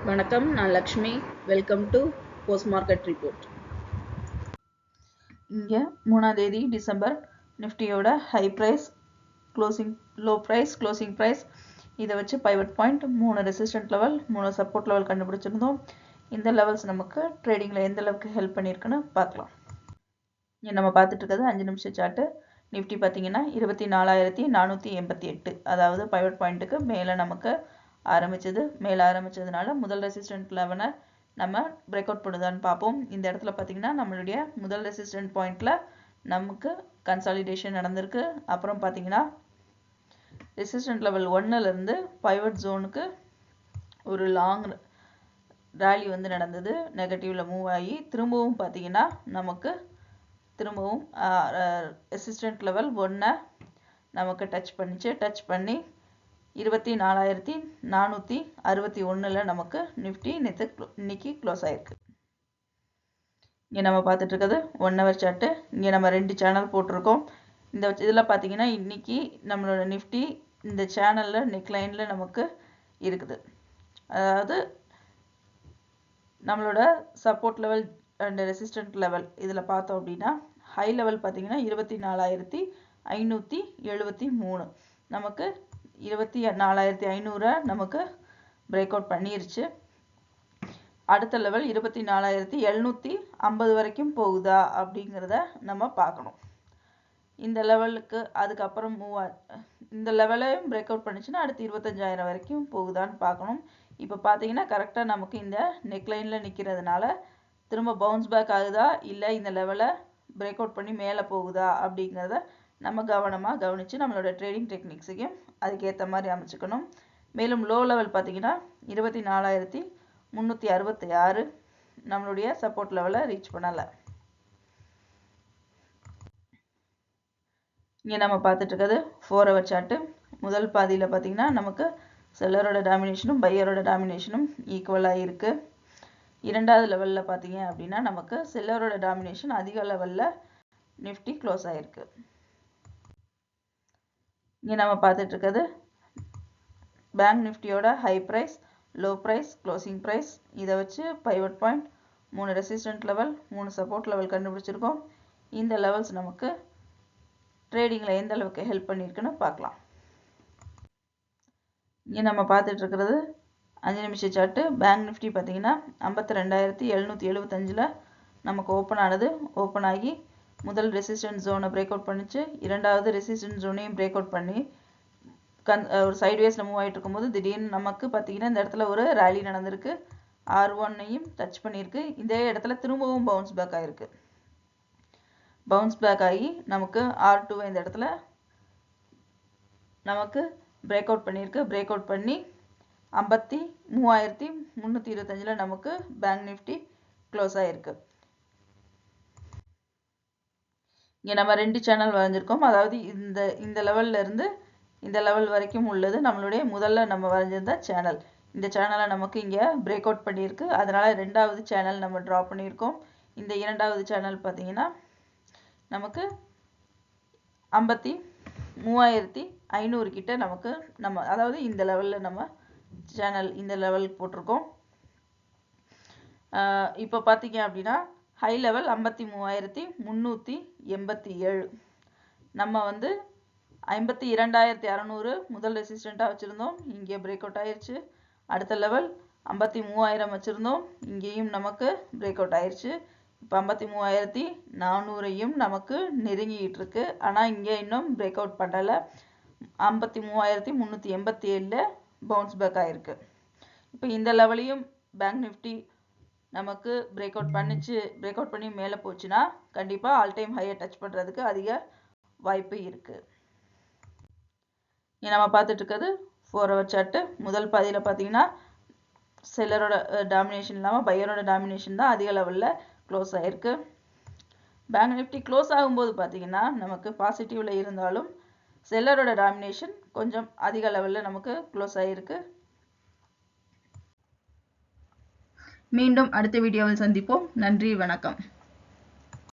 வணக்கம், நான் Lakshmi. Welcome to post market report. இங்கே 3ஆம் தேதி டிசம்பர் நிஃப்டியோட high price, low price, closing price இதை வச்சு pivot point, 3 resistant level, 3 support level கண்டுபிடிச்சிருந்தோம். இந்த லெவல்ஸ் நமக்கு ட்ரேடிங்கில் எந்த அளவுக்கு ஹெல்ப் பண்ணியிருக்குன்னு பார்க்கலாம். இங்கே நம்ம பார்த்துட்டு இருக்கிறது 5 நிமிஷம் சார்ட்டு. நிஃப்டி பார்த்தீங்கன்னா 24,488, அதாவது பைவட் பாயிண்ட்டுக்கு மேலே நமக்கு மேலே ஆரம்பிச்சதுனால முதல் ரெசிஸ்டன்ட் லெவனை நம்ம பிரேக் அவுட் பண்ணுதான்னு பார்ப்போம். இந்த இடத்துல பார்த்தீங்கன்னா நம்மளுடைய முதல் ரெசிஸ்டன்ட் பாயிண்ட்ல நமக்கு கன்சாலிடேஷன் நடந்திருக்கு. அப்புறம் பார்த்தீங்கன்னா ரெசிஸ்டன்ட் லெவல் 1லேருந்து பைவட் ஜோனுக்கு ஒரு லாங் ரேலி வந்து நடந்தது. நெகட்டிவ்ல மூவ் ஆகி திரும்பவும் பார்த்தீங்கன்னா நமக்கு திரும்பவும் ரெசிஸ்டன்ட் லெவல் 1 நமக்கு டச் பண்ணி 24,461 நமக்கு நிஃப்டி இன்னைக்கு க்ளோஸ் ஆயிருக்கு. இங்கே நம்ம பார்த்துட்டு இருக்கிறது 1 ஹவர் சார்ட்டு. இங்கே நம்ம 2 சேனல் போட்டிருக்கோம். இந்த இதில் பார்த்தீங்கன்னா இன்னைக்கு நம்மளோட நிஃப்டி இந்த சேனலில் நெக்லைனில் நமக்கு இருக்குது. அதாவது நம்மளோட support level and resistant level இதில் பார்த்தோம் அப்படின்னா ஹை லெவல் பார்த்தீங்கன்னா 24,573 நமக்கு 24,500 நமக்கு பிரேக் அவுட் பண்ணிருச்சு. அடுத்த லெவல் 24,750 வரைக்கும் போகுதா அப்படிங்கிறத நம்ம பார்க்கணும். இந்த லெவலுக்கு அதுக்கப்புறம் இந்த லெவலையும் பிரேக் அவுட் பண்ணிச்சுன்னா அடுத்து 25,000 வரைக்கும் போகுதான்னு பார்க்கணும். இப்போ பார்த்தீங்கன்னா கரெக்டாக நமக்கு இந்த நெக்லைனில் நிற்கிறதுனால திரும்ப பவுன்ஸ் பேக் ஆகுதா இல்லை இந்த லெவலை பிரேக் அவுட் பண்ணி மேலே போகுதா அப்படிங்கிறத நம்ம கவனமாக கவனித்து நம்மளோட ட்ரேடிங் டெக்னிக்ஸையும் அதுக்கேற்ற மாதிரி அமைச்சுக்கணும். மேலும் லோ லெவல் பார்த்தீங்கன்னா 24,366 நம்மளுடைய சப்போர்ட் லெவலை ரீச் பண்ணலை. இங்கே நம்ம பார்த்துட்டு இருக்கிறது 4 ஹவர் சார்ட்டு. முதல் பாதியில் பார்த்தீங்கன்னா நமக்கு செல்லரோட டாமினேஷனும் பையரோட டாமினேஷனும் ஈக்குவலாக இருக்குது. இரண்டாவது லெவலில் பார்த்தீங்க அப்படின்னா நமக்கு செல்லரோட டாமினேஷன் அதிக லெவலில் நிஃப்டி க்ளோஸ் ஆகிருக்கு. இங்கே நம்ம பார்த்துட்டு இருக்கிறது பேங்க் நிஃப்டியோட high price, low price, closing price இதை வச்சு pivot point, 3 resistant level, 3 support level கண்டுபிடிச்சிருக்கோம். இந்த லெவல்ஸ் நமக்கு ட்ரேடிங்கில் எந்த அளவுக்கு ஹெல்ப் பண்ணியிருக்குன்னு பார்க்கலாம். இங்கே நம்ம பார்த்துட்டு இருக்கிறது 5 நிமிஷம் சார்ட்டு. பேங்க் நிஃப்டி பார்த்தீங்கன்னா 52,775 நமக்கு ஓப்பன் ஆனது. ஓப்பன் ஆகி முதல் ரெசிஸ்டன்ட் ஜோனை பிரேக் அவுட் பண்ணிச்சு. இரண்டாவது ரெசிஸ்டன்ட் ஜோனையும் பிரேக் அவுட் பண்ணி ஒரு சைட்வேஸில் மூவ் ஆகிட்டு இருக்கும்போது திடீர்னு நமக்கு பார்த்தீங்கன்னா இந்த இடத்துல ஒரு ரேலி நடந்திருக்கு. R1ஐயும் டச் பண்ணியிருக்கு. இதே இடத்துல திரும்பவும் பவுன்ஸ் பேக் ஆகிருக்கு. பவுன்ஸ் பேக் ஆகி நமக்கு R2 இந்த இடத்துல நமக்கு பிரேக் அவுட் பண்ணியிருக்கு. பிரேக் அவுட் பண்ணி 53,325 நமக்கு பேங்க் நிஃப்டி க்ளோஸ் ஆகிருக்கு. இங்கே நம்ம 2 சேனல் வரைஞ்சிருக்கோம். அதாவது இந்த லெவல்ல இருந்து இந்த லெவல் வரைக்கும் உள்ளது நம்மளுடைய முதல்ல நம்ம வரைஞ்சிருந்த சேனல். இந்த சேனலை நமக்கு இங்கே பிரேக் அவுட் பண்ணியிருக்கு. அதனால 2வது சேனல் நம்ம ட்ரா பண்ணியிருக்கோம். இந்த 2வது சேனல் பார்த்தீங்கன்னா நமக்கு 53,500 கிட்ட நமக்கு அதாவது இந்த லெவலில் நம்ம சேனல் இந்த லெவல் போட்டிருக்கோம். இப்போ பார்த்தீங்க அப்படின்னா ஹை லெவல் 53,387 நம்ம 52,600 முதல் ரெசிஸ்டண்ட்டாக வச்சுருந்தோம். இங்கே பிரேக் அவுட் ஆயிடுச்சு. அடுத்த லெவல் 53,000 வச்சுருந்தோம். இங்கேயும் நமக்கு பிரேக் அவுட் ஆயிடுச்சு. இப்போ 53,400ஐயும் நமக்கு நெருங்கிட்டு இருக்கு. ஆனால் இங்கே இன்னும் பிரேக் அவுட் பண்ணலை. 53,387 பவுன்ஸ் பேக் ஆயிருக்கு. இப்போ இந்த லெவலையும் பேங்க் நிஃப்டி நமக்கு பிரேக் அவுட் பண்ணி மேலே போச்சுன்னா கண்டிப்பாக ஆல் டைம் ஹையை டச் பண்ணுறதுக்கு அதிக வாய்ப்பு இருக்குது. நம்ம பார்த்துட்டு இருக்கிறது 4 ஹவர் சார்ட்டு. முதல் பாதியில் பார்த்தீங்கன்னா செல்லரோட டாமினேஷன் இல்லாமல் பையரோட டாமினேஷன் தான் அதிக லெவலில் க்ளோஸ் ஆகிருக்கு. பேங்க் நிஃப்டி க்ளோஸ் ஆகும்போது பார்த்தீங்கன்னா நமக்கு பாசிட்டிவில் இருந்தாலும் செல்லரோட டாமினேஷன் கொஞ்சம் அதிக லெவலில் நமக்கு க்ளோஸ் ஆகிருக்கு. மீண்டும் அடுத்த வீடியோவில் சந்திப்போம். நன்றி, வணக்கம்.